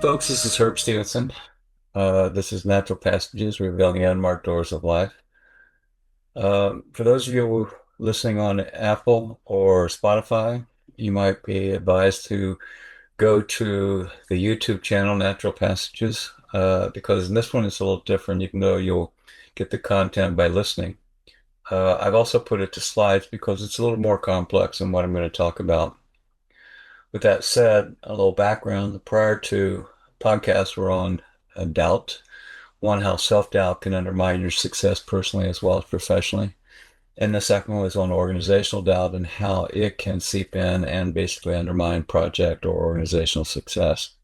folks. This is Herb Stevenson. This is Natural Passages Revealing the Unmarked Doors of Life. For those of you listening on Apple or Spotify, you might be advised to go to the YouTube channel Natural Passages because in this one it's a little different. You'll get the content by listening. I've also put it to slides because it's a little more complex than what I'm going to talk about. With that said, a little background. Prior to podcasts were on doubt. One, how self-doubt can undermine your success personally as well as professionally. And the second one was on organizational doubt and how it can seep in and basically undermine project or organizational success.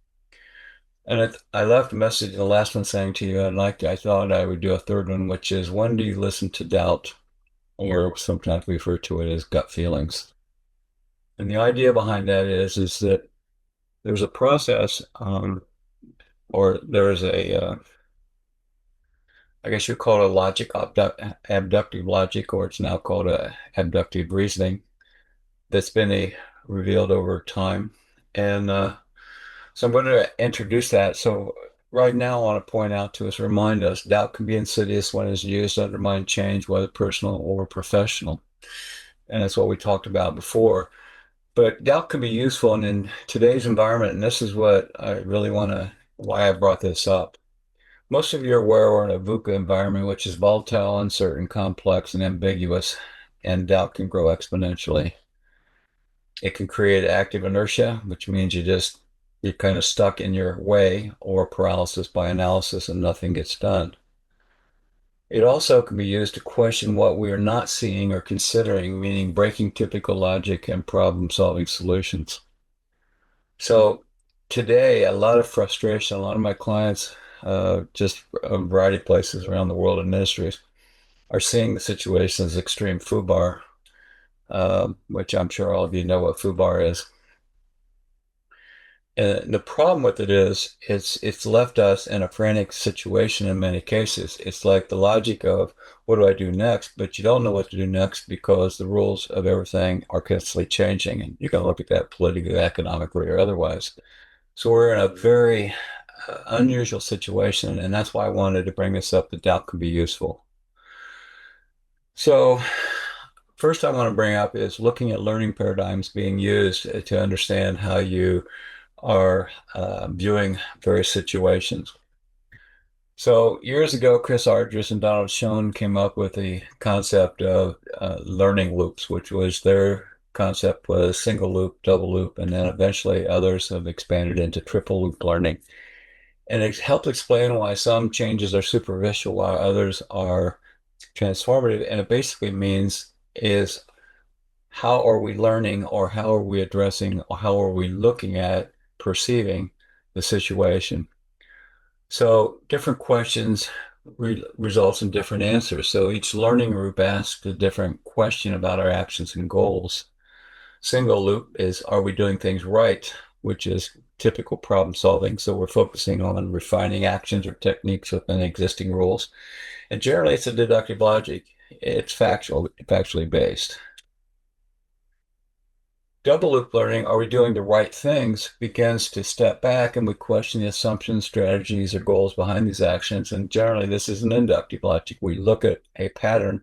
And I left a message in the last one saying to you, I thought I would do a third one, which is when do you listen to doubt, or sometimes we refer to it as gut feelings. And the idea behind that is that there's a process, or there is I guess you call it a abductive logic, or it's now called abductive reasoning that's been revealed over time. And so I'm going to introduce that. So right now, I want to point out to us, remind us, doubt can be insidious when it's used to undermine change, whether personal or professional. And that's what we talked about before. But doubt can be useful. And in today's environment, and this is what I really why I brought this up. Most of you are aware we're in a VUCA environment, which is volatile, uncertain, complex, and ambiguous, and doubt can grow exponentially. It can create active inertia, which means you're kind of stuck in your way, or paralysis by analysis and nothing gets done. It also can be used to question what we are not seeing or considering, meaning breaking typical logic and problem-solving solutions. So today, a lot of frustration, a lot of my clients, just a variety of places around the world in ministries, are seeing the situation as extreme foobar, which I'm sure all of you know what foobar is. And the problem with it is it's left us in a frantic situation in many cases. It's like the logic of what do I do next? But you don't know what to do next because the rules of everything are constantly changing. And you can look at that politically, economically, or otherwise. So we're in a very unusual situation. And that's why I wanted to bring this up that doubt can be useful. So first I want to bring up is looking at learning paradigms being used to understand how you are viewing various situations. So years ago, Chris Argyris and Donald Schoen came up with the concept of learning loops, which was their concept was single loop, double loop, and then eventually others have expanded into triple loop learning. And it helped explain why some changes are superficial while others are transformative. And it basically means is how are we learning or how are we addressing or how are we looking at perceiving the situation? So different questions results in different answers. So each learning group asks a different question about our actions and goals. Single loop is, are we doing things right? Which is typical problem solving. So we're focusing on refining actions or techniques within existing rules. And generally it's a deductive logic. It's factually based. Double loop learning, are we doing the right things, begins to step back and we question the assumptions, strategies, or goals behind these actions. And generally, this is an inductive logic. We look at a pattern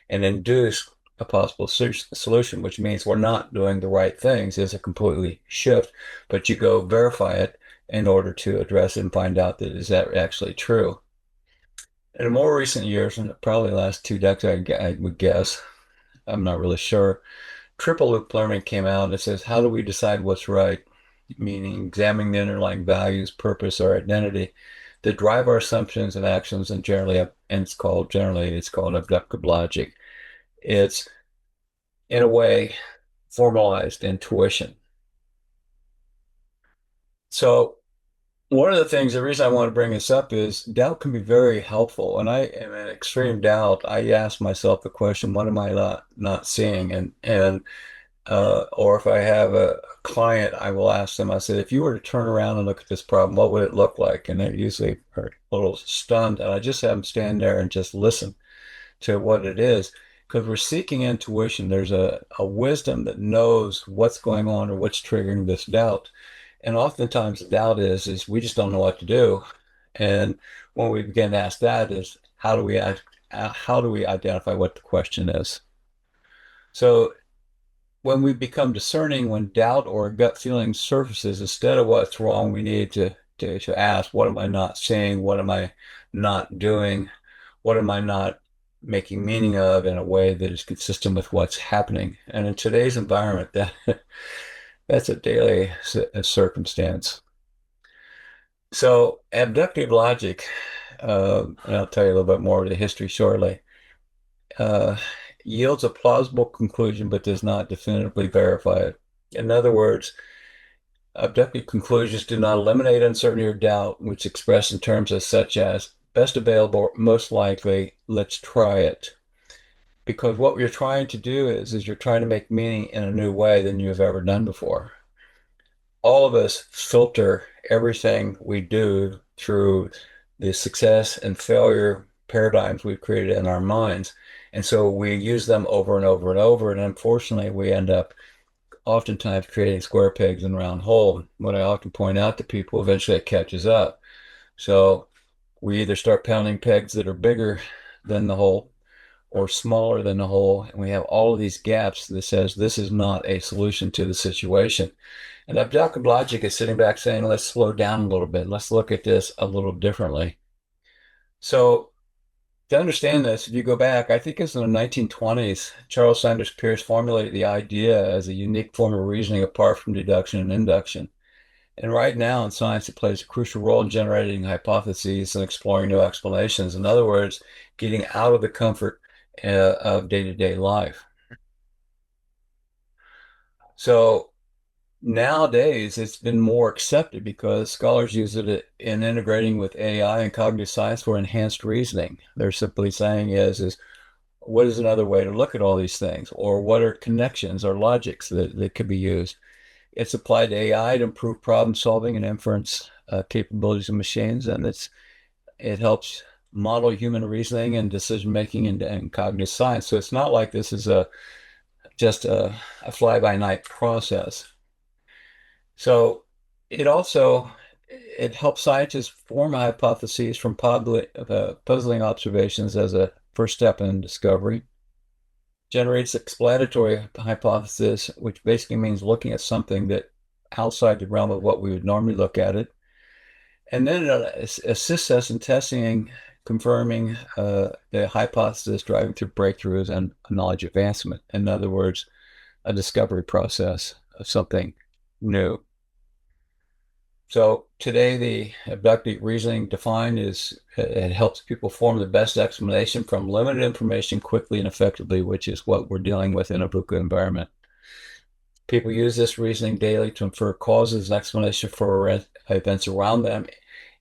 and induce a possible solution, which means we're not doing the right things. It's a completely shift, but you go verify it in order to address it and find out that is that actually true. In more recent years, and probably the last 2 decades, I would guess, I'm not really sure, triple loop learning came out. It says, how do we decide what's right? Meaning examining the underlying values, purpose, or identity that drive our assumptions and actions, and generally it's called abductive logic. It's in a way formalized intuition. So one of the things, the reason I want to bring this up is doubt can be very helpful. When I am in extreme doubt, I ask myself the question, what am I not seeing? Or if I have a client, I will ask them, I said, if you were to turn around and look at this problem, what would it look like? And they usually are a little stunned. And I just have them stand there and just listen to what it is. Because we're seeking intuition. There's a wisdom that knows what's going on or what's triggering this doubt. And oftentimes the doubt is we just don't know what to do. And when we begin to ask that is how do we identify what the question is? So when we become discerning, when doubt or gut feeling surfaces, instead of what's wrong, we need to ask, what am I not saying? What am I not doing? What am I not making meaning of in a way that is consistent with what's happening? And in today's environment, that's a daily circumstance. So abductive logic, and I'll tell you a little bit more of the history shortly, uh, yields a plausible conclusion but does not definitively verify it. In other words, abductive conclusions do not eliminate uncertainty or doubt, which is expressed in terms as such as best available, most likely, let's try it. Because what you're trying to do is you're trying to make meaning in a new way than you've ever done before. All of us filter everything we do through the success and failure paradigms we've created in our minds. And so we use them over and over and over. And unfortunately, we end up oftentimes creating square pegs in round hole. What I often point out to people, eventually it catches up. So we either start pounding pegs that are bigger than the hole or smaller than the hole, and we have all of these gaps that says this is not a solution to the situation. And objective logic is sitting back saying, let's slow down a little bit. Let's look at this a little differently. So to understand this, if you go back, I think it's in the 1920s, Charles Sanders Peirce formulated the idea as a unique form of reasoning apart from deduction and induction. And right now in science, it plays a crucial role in generating hypotheses and exploring new explanations. In other words, getting out of the comfort of day-to-day life. So nowadays, it's been more accepted because scholars use it in integrating with AI and cognitive science for enhanced reasoning. They're simply saying is what is another way to look at all these things? Or what are connections or logics that could be used? It's applied to AI to improve problem solving and inference capabilities of machines, and it helps model human reasoning and decision making and cognitive science. So it's not like this is a just a fly-by-night process. So it also it helps scientists form hypotheses from puzzling observations as a first step in discovery. Generates explanatory hypothesis, which basically means looking at something that outside the realm of what we would normally look at it. And then it assists us in testing, confirming the hypothesis, driving through breakthroughs and knowledge advancement. In other words, a discovery process of something new. So today, the abductive reasoning defined is it helps people form the best explanation from limited information quickly and effectively, which is what we're dealing with in a VUCA environment. People use this reasoning daily to infer causes and explanation for events around them.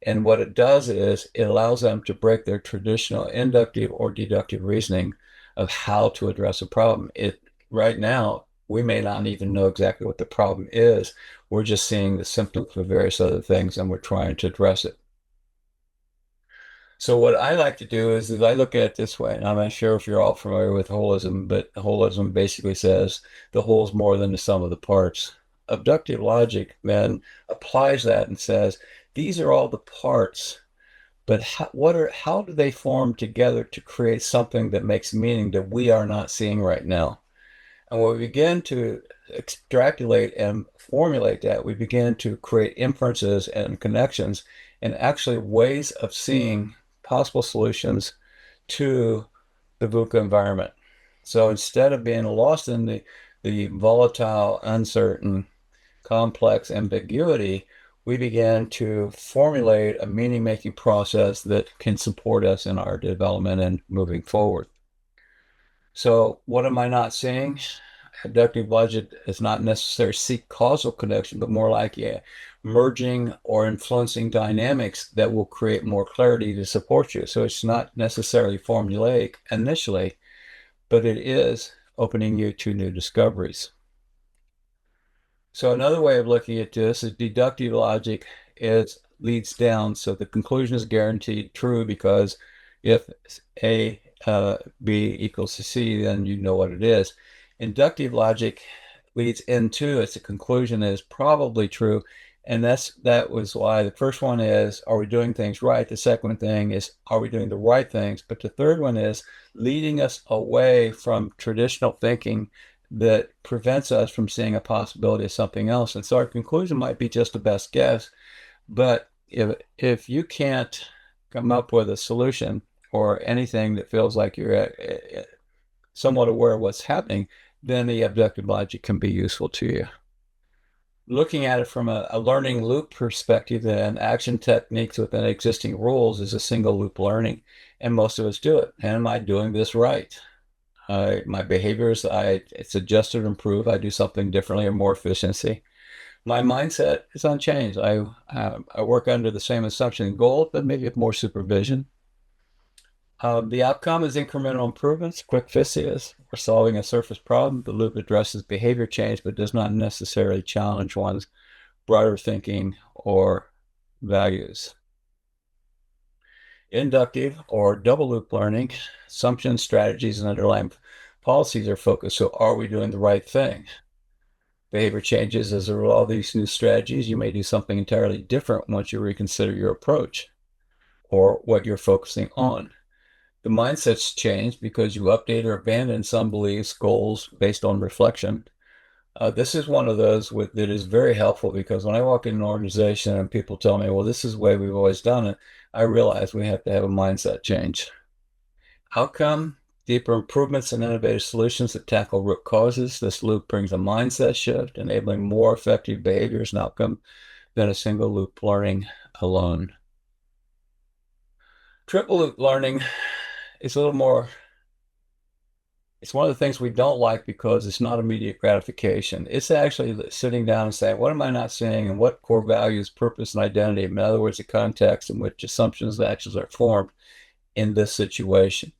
And what it does is it allows them to break their traditional inductive or deductive reasoning of how to address a problem. Right now, we may not even know exactly what the problem is. We're just seeing the symptoms for various other things and we're trying to address it. So what I like to do is I look at it this way, and I'm not sure if you're all familiar with holism, but holism basically says the whole is more than the sum of the parts. Abductive logic then applies that and says these are all the parts, but how do they form together to create something that makes meaning that we are not seeing right now? And when we begin to extrapolate and formulate that, we begin to create inferences and connections and actually ways of seeing possible solutions to the VUCA environment. So instead of being lost in the volatile, uncertain, complex ambiguity, we begin to formulate a meaning-making process that can support us in our development and moving forward. So what am I not seeing? Abductive logic is not necessarily seek causal connection, but more like merging or influencing dynamics that will create more clarity to support you. So it's not necessarily formulaic initially, but it is opening you to new discoveries. So another way of looking at this is deductive logic is leads down, so the conclusion is guaranteed true because if A B equals to C, then you know what it is. Inductive logic leads into it. The conclusion is probably true And that was why the first one is, are we doing things right? The second thing is, are we doing the right things? But the third one is leading us away from traditional thinking that prevents us from seeing a possibility of something else. And so our conclusion might be just the best guess, but if you can't come up with a solution or anything that feels like you're somewhat aware of what's happening, then the abductive logic can be useful to you. Looking at it from a learning loop perspective, then action techniques within existing rules is a single loop learning, and most of us do it. And am I doing this right? My behaviors, it's adjusted or improved. I do something differently or more efficiency. My mindset is unchanged. I work under the same assumption and goal, but maybe with more supervision. The outcome is incremental improvements, quick fixes. We're solving a surface problem. The loop addresses behavior change, but does not necessarily challenge one's broader thinking or values. Inductive or double loop learning, assumptions, strategies, and underlying policies are focused. So, are we doing the right thing? Behavior changes as a result of these new strategies. You may do something entirely different once you reconsider your approach or what you're focusing on. The mindset's changed because you update or abandon some beliefs, goals based on reflection. This is one of those that is very helpful because when I walk in an organization and people tell me, well, this is the way we've always done it, I realize we have to have a mindset change. Outcome, deeper improvements and innovative solutions that tackle root causes. This loop brings a mindset shift, enabling more effective behaviors and outcome than a single loop learning alone. Triple loop learning is a little more, it's one of the things we don't like because it's not immediate gratification. It's actually sitting down and saying, what am I not seeing and what core values, purpose, and identity? In other words, the context in which assumptions and actions are formed in this situation.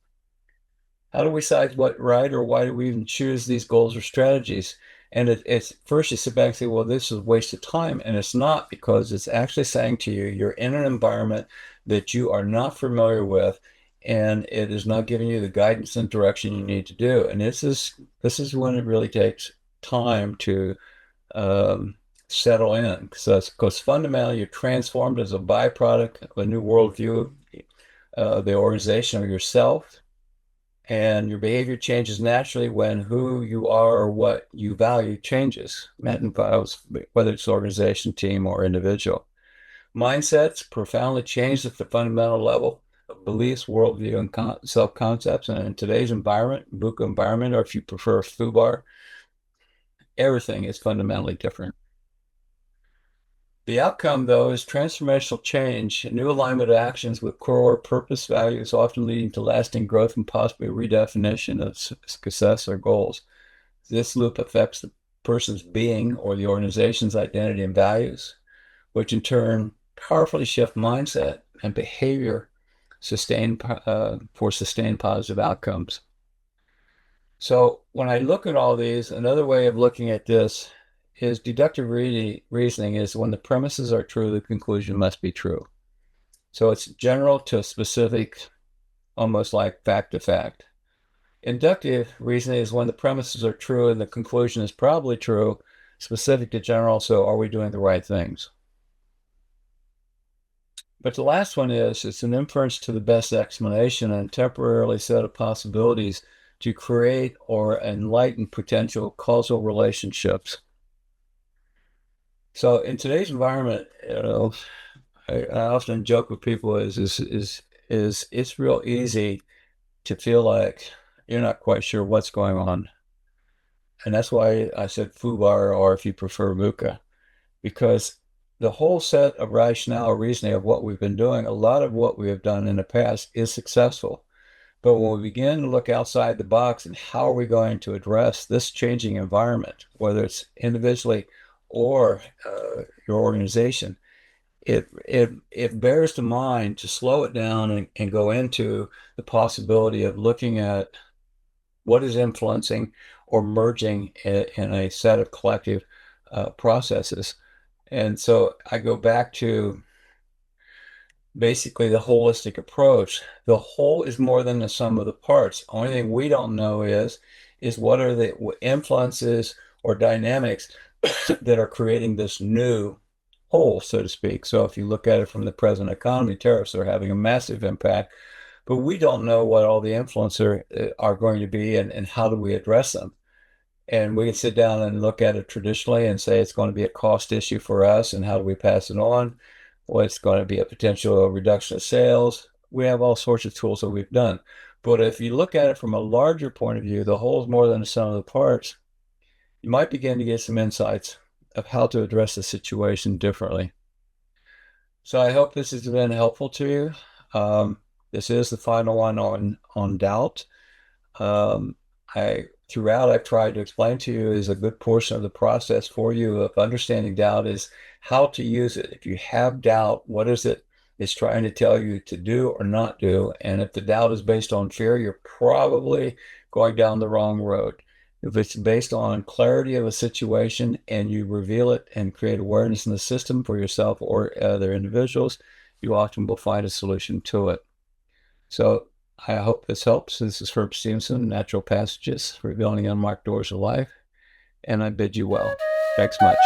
How do we decide what right or why do we even choose these goals or strategies? And it's first you sit back and say, well, this is a waste of time. And it's not, because it's actually saying to you, you're in an environment that you are not familiar with, and it is not giving you the guidance and direction you need to do. And this is when it really takes time to settle in. Because fundamentally you're transformed as a byproduct of a new worldview, the organization or yourself. And your behavior changes naturally when who you are or what you value changes. That involves whether it's organization, team, or individual. Mindsets profoundly change at the fundamental level of beliefs, worldview, and self-concepts. And in today's environment, VUCA environment, or if you prefer FUBAR, everything is fundamentally different. The outcome, though, is transformational change, a new alignment of actions with core purpose values, often leading to lasting growth and possibly a redefinition of success or goals. This loop affects the person's being or the organization's identity and values, which in turn powerfully shift mindset and behavior for sustained positive outcomes. So when I look at all these, another way of looking at this is deductive reasoning is when the premises are true, the conclusion must be true. So it's general to specific, almost like fact to fact. Inductive reasoning is when the premises are true and the conclusion is probably true, specific to general. So are we doing the right things? But the last one is it's an inference to the best explanation and temporarily set of possibilities to create or enlighten potential causal relationships. So in today's environment, I often joke with people is it's real easy to feel like you're not quite sure what's going on. And that's why I said FUBAR, or if you prefer VUCA, because the whole set of rationale or reasoning of what we've been doing, a lot of what we have done in the past is successful. But when we begin to look outside the box and how are we going to address this changing environment, whether it's individually or your organization, it bears to mind to slow it down and go into the possibility of looking at what is influencing or merging in a set of collective processes. And so I go back to basically the holistic approach. The whole is more than the sum of the parts. The only thing we don't know is what are the influences or dynamics that are creating this new whole, so to speak. So if you look at it from the present economy, tariffs are having a massive impact, but we don't know what all the influences are going to be and how do we address them. And we can sit down and look at it traditionally and say it's going to be a cost issue for us and how do we pass it on? What's going to be a potential reduction of sales? We have all sorts of tools that we've done. But if you look at it from a larger point of view, the whole is more than the sum of the parts. You might begin to get some insights of how to address the situation differently. So I hope this has been helpful to you. This is the final one on doubt. I throughout I've tried to explain to you is a good portion of the process for you of understanding doubt is how to use it. If you have doubt, what is it it's trying to tell you to do or not do? And if the doubt is based on fear, you're probably going down the wrong road. If it's based on clarity of a situation and you reveal it and create awareness in the system for yourself or other individuals, you often will find a solution to it. So I hope this helps. This is Herb Stevenson, Natural Passages, Revealing Unmarked Doors of Life, and I bid you well. Thanks much.